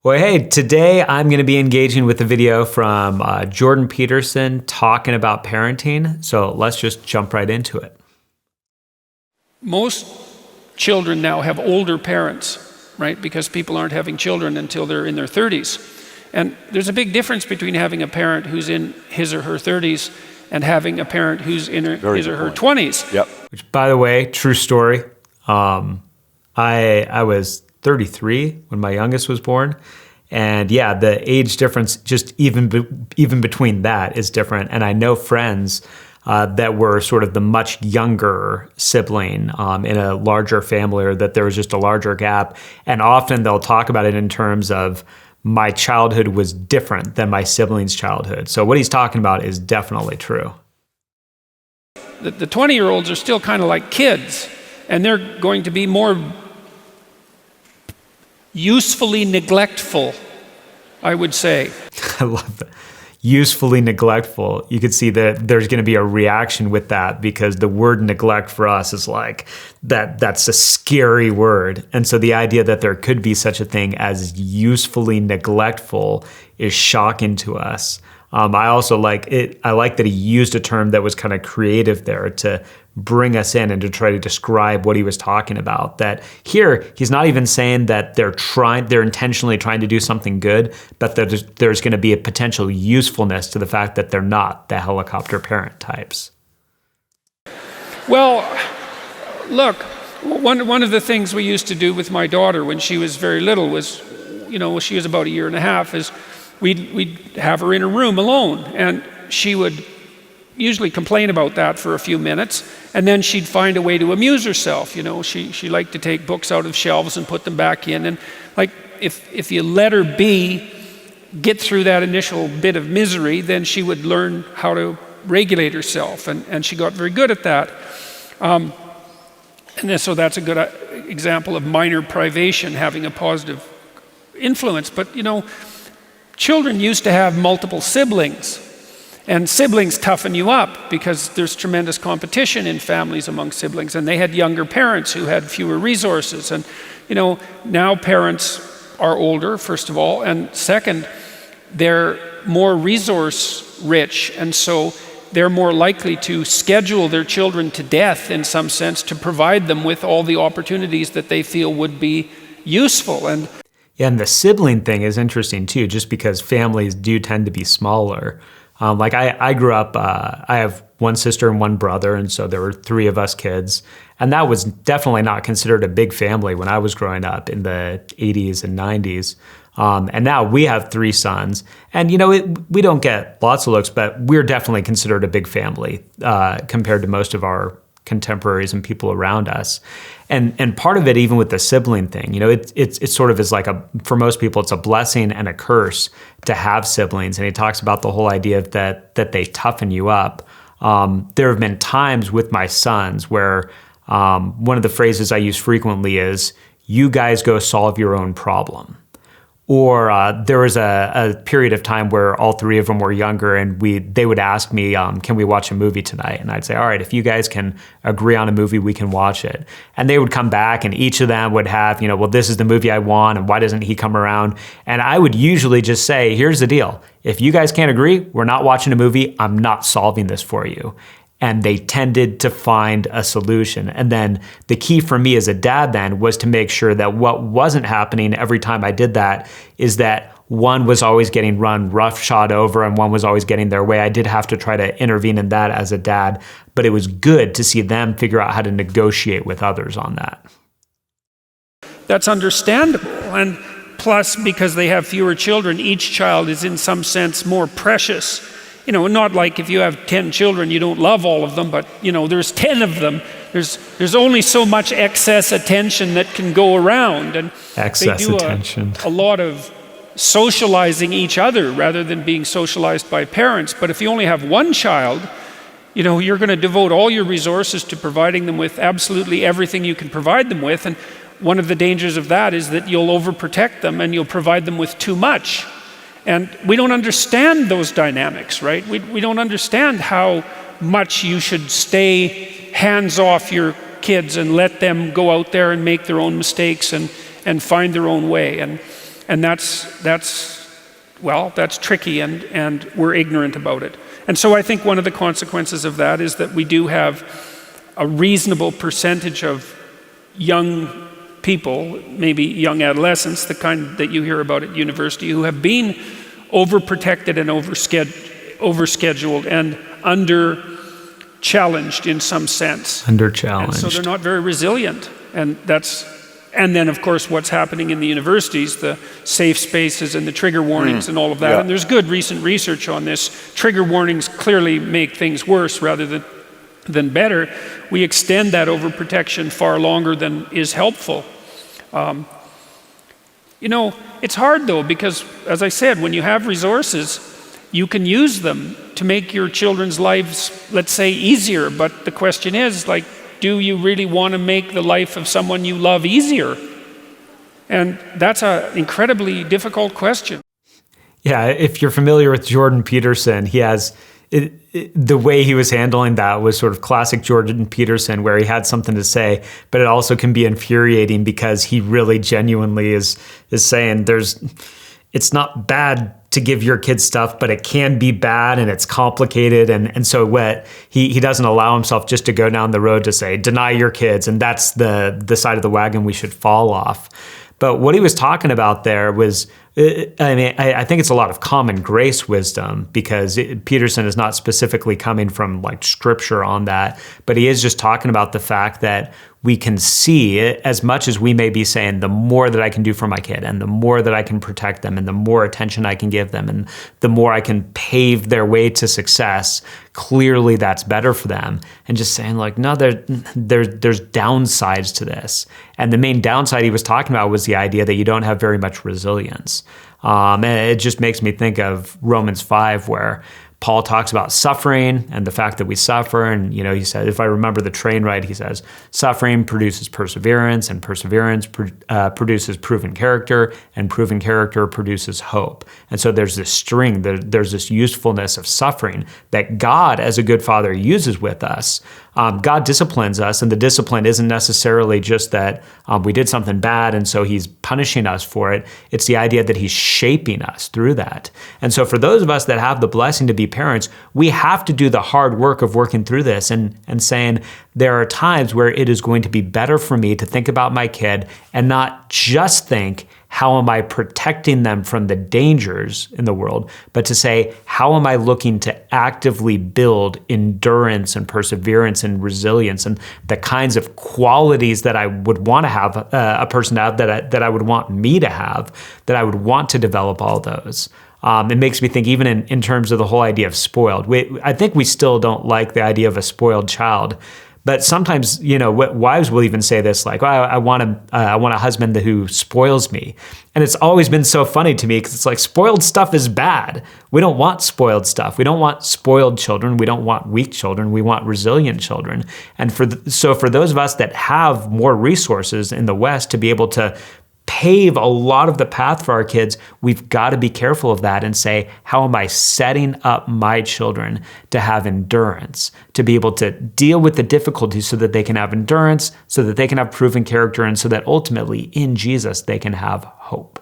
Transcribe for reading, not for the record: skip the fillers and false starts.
Well, hey, today I'm going to be engaging with a video from Jordan Peterson talking about parenting. So let's just jump right into it. Most children now have older parents, right? Because people aren't having children until they're in their 30s. And there's a big difference between having a parent who's in his or her 30s and having a parent who's in his or her 20s. Yep. Which, by the way, true story. I was 33 when my youngest was born. And yeah, the age difference just even between that is different. And I know friends that were sort of the much younger sibling in a larger family, or that there was just a larger gap. And often they'll talk about it in terms of my childhood was different than my sibling's childhood. So what he's talking about is definitely true. The 20-year-olds are still kind of like kids, and they're going to be more usefully neglectful, I would say. I love that. Usefully neglectful. You could see that there's going to be a reaction with that, because the word neglect for us is like that's a scary word. And so the idea that there could be such a thing as usefully neglectful is shocking to us. I also like it. I like that he used a term that was kind of creative there to bring us in and to try to describe what he was talking about. That here, he's not even saying that they're intentionally trying to do something good, but there's going to be a potential usefulness to the fact that they're not the helicopter parent types. Well, look, one of the things we used to do with my daughter when she was very little was, she was about a year and a half, is we'd have her in a room alone, and she would usually complain about that for a few minutes, and then she'd find a way to amuse herself. She liked to take books out of shelves and put them back in, and like if you let her get through that initial bit of misery, then she would learn how to regulate herself, and she got very good at that. So that's a good example of minor privation having a positive influence. But children used to have multiple siblings, and siblings toughen you up because there's tremendous competition in families among siblings, and they had younger parents who had fewer resources. And now parents are older, first of all, and second, they're more resource rich, and so they're more likely to schedule their children to death in some sense to provide them with all the opportunities that they feel would be useful. Yeah, and the sibling thing is interesting too, just because families do tend to be smaller. Like I grew up, I have one sister and one brother, and so there were three of us kids. And that was definitely not considered a big family when I was growing up in the 80s and 90s. And now we have three sons. And we don't get lots of looks, but we're definitely considered a big family compared to most of our contemporaries and people around us. And part of it, even with the sibling thing, it's sort of is like for most people, it's a blessing and a curse to have siblings. And he talks about the whole idea of that they toughen you up. There have been times with my sons where one of the phrases I use frequently is, "You guys go solve your own problem." Or there was a period of time where all three of them were younger, and they would ask me, can we watch a movie tonight? And I'd say, all right, if you guys can agree on a movie, we can watch it. And they would come back, and each of them would have, well, this is the movie I want, and why doesn't he come around? And I would usually just say, here's the deal. If you guys can't agree, we're not watching a movie. I'm not solving this for you. And they tended to find a solution. And then the key for me as a dad then was to make sure that what wasn't happening every time I did that is that one was always getting run roughshod over and one was always getting their way. I did have to try to intervene in that as a dad, but it was good to see them figure out how to negotiate with others on that. That's understandable. And plus, because they have fewer children, each child is in some sense more precious. Not like if you have 10 children, you don't love all of them, but there's 10 of them. There's only so much excess attention that can go around, and excess they do attention. A lot of socializing each other rather than being socialized by parents. But if you only have one child, you're going to devote all your resources to providing them with absolutely everything you can provide them with. And one of the dangers of that is that you'll overprotect them and you'll provide them with too much. And we don't understand those dynamics, right? We don't understand how much you should stay hands off your kids and let them go out there and make their own mistakes and find their own way. And And that's tricky, and we're ignorant about it. And so I think one of the consequences of that is that we do have a reasonable percentage of young people, maybe young adolescents, the kind that you hear about at university, who have been overprotected and overscheduled and under-challenged in some sense. Under-challenged. And so they're not very resilient. And then, of course, what's happening in the universities, the safe spaces and the trigger warnings and all of that. Yeah. And there's good recent research on this. Trigger warnings clearly make things worse rather than better. We extend that overprotection far longer than is helpful. It's hard though, because as I said, when you have resources, you can use them to make your children's lives, let's say, easier. But the question is, do you really want to make the life of someone you love easier? And that's an incredibly difficult question. Yeah, if you're familiar with Jordan Peterson, he has the way he was handling that was sort of classic Jordan Peterson, where he had something to say, but it also can be infuriating because he really genuinely is saying it's not bad to give your kids stuff, but it can be bad and it's complicated. And so he doesn't allow himself just to go down the road to say, deny your kids. And that's the side of the wagon we should fall off. But what he was talking about there was, I think it's a lot of common grace wisdom, because Peterson is not specifically coming from scripture on that, but he is just talking about the fact that we can see it, as much as we may be saying, the more that I can do for my kid and the more that I can protect them and the more attention I can give them and the more I can pave their way to success, clearly that's better for them. And just saying no, there's downsides to this. And the main downside he was talking about was the idea that you don't have very much resilience. And it just makes me think of Romans 5, where Paul talks about suffering and the fact that we suffer. And, he said, if I remember the train right, he says, suffering produces perseverance, and perseverance produces proven character, and proven character produces hope. And so there's this string, there's this usefulness of suffering that God, as a good father, uses with us. God disciplines us, and the discipline isn't necessarily just that we did something bad and so he's punishing us for it. It's the idea that he's shaping us through that. And so for those of us that have the blessing to be parents, we have to do the hard work of working through this and saying, there are times where it is going to be better for me to think about my kid and not just think, how am I protecting them from the dangers in the world, but to say, how am I looking to actively build endurance and perseverance and resilience and the kinds of qualities that I would want to have a person to have, that I would want me to have, that I would want to develop all those. It makes me think, even in terms of the whole idea of spoiled. I think we still don't like the idea of a spoiled child. But sometimes, wives will even say this, I want a husband who spoils me. And it's always been so funny to me, because it's spoiled stuff is bad. We don't want spoiled stuff. We don't want spoiled children. We don't want weak children. We want resilient children. And so for those of us that have more resources in the West to be able to pave a lot of the path for our kids, we've got to be careful of that and say, how am I setting up my children to have endurance, to be able to deal with the difficulties so that they can have endurance, so that they can have proven character, and so that ultimately in Jesus they can have hope.